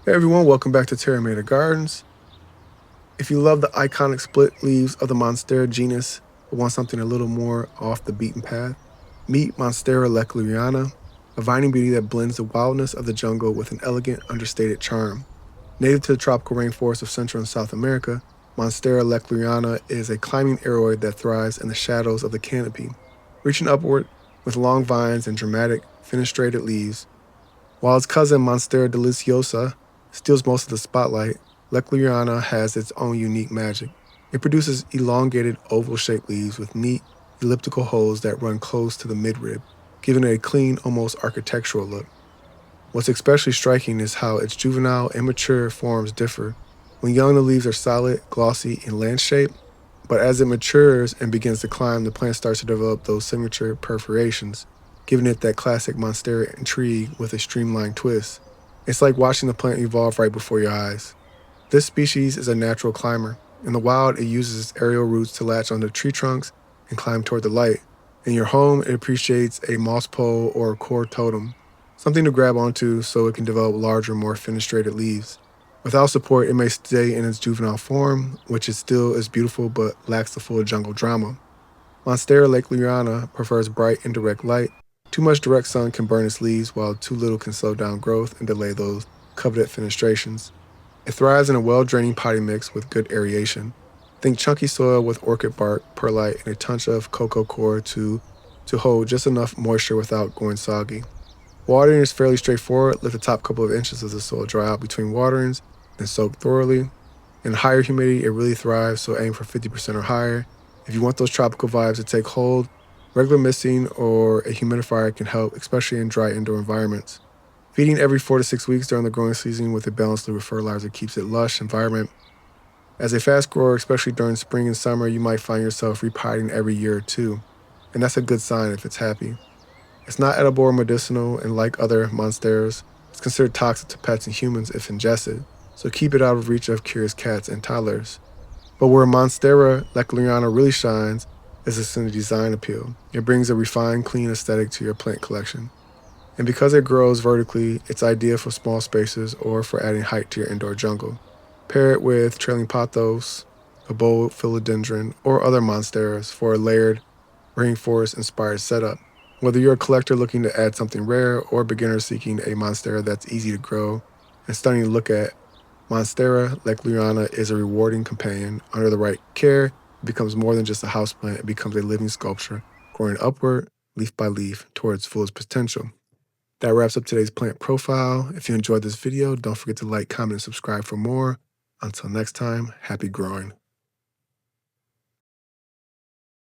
Hey everyone, welcome back to Terra Mater Gardens. If you love the iconic split leaves of the Monstera genus, but want something a little more off the beaten path, meet Monstera Lechleriana, a vining beauty that blends the wildness of the jungle with an elegant, understated charm. Native to the tropical rainforests of Central and South America, Monstera Lechleriana is a climbing aroid that thrives in the shadows of the canopy, reaching upward with long vines and dramatic, fenestrated leaves. While its cousin Monstera deliciosa steals most of the spotlight, Lechleriana has its own unique magic. It produces elongated oval-shaped leaves with neat, elliptical holes that run close to the midrib, giving it a clean, almost architectural look. What's especially striking is how its juvenile and mature forms differ. When young, the leaves are solid, glossy, and lance-shaped, but as it matures and begins to climb, the plant starts to develop those signature perforations, giving it that classic Monstera intrigue with a streamlined twist. It's like watching the plant evolve right before your eyes. This species is a natural climber. In the wild, it uses its aerial roots to latch onto tree trunks and climb toward the light. In your home, it appreciates a moss pole or a core totem, something to grab onto so it can develop larger, more fenestrated leaves. Without support, it may stay in its juvenile form, which is still is beautiful but lacks the full jungle drama. Monstera Lechleriana prefers bright, indirect light. Too much direct sun can burn its leaves, while too little can slow down growth and delay those coveted fenestrations. It thrives in a well-draining potting mix with good aeration. Think chunky soil with orchid bark, perlite, and a touch of cocoa coir to hold just enough moisture without going soggy. Watering is fairly straightforward. Let the top couple of inches of the soil dry out between waterings and soak thoroughly. In higher humidity, it really thrives, so aim for 50% or higher. If you want those tropical vibes to take hold, regular misting or a humidifier can help, especially in dry indoor environments. Feeding every 4 to 6 weeks during the growing season with a balanced liquid fertilizer keeps it lush and vibrant. As a fast grower, especially during spring and summer, you might find yourself repotting every year or two, and that's a good sign if it's happy. It's not edible or medicinal, and like other monsteras, it's considered toxic to pets and humans if ingested, so keep it out of reach of curious cats and toddlers. But where Monstera Lechleriana really shines is its design appeal. It brings a refined, clean aesthetic to your plant collection. And because it grows vertically, it's ideal for small spaces or for adding height to your indoor jungle. Pair it with trailing pothos, a bold philodendron, or other monsteras for a layered, rainforest-inspired setup. Whether you're a collector looking to add something rare or a beginner seeking a monstera that's easy to grow and stunning to look at, Monstera Lechleriana is a rewarding companion. Under the right care, it becomes more than just a houseplant, it becomes a living sculpture, growing upward, leaf by leaf, towards fullest potential. That wraps up today's plant profile. If you enjoyed this video, don't forget to like, comment, and subscribe for more. Until next time, happy growing.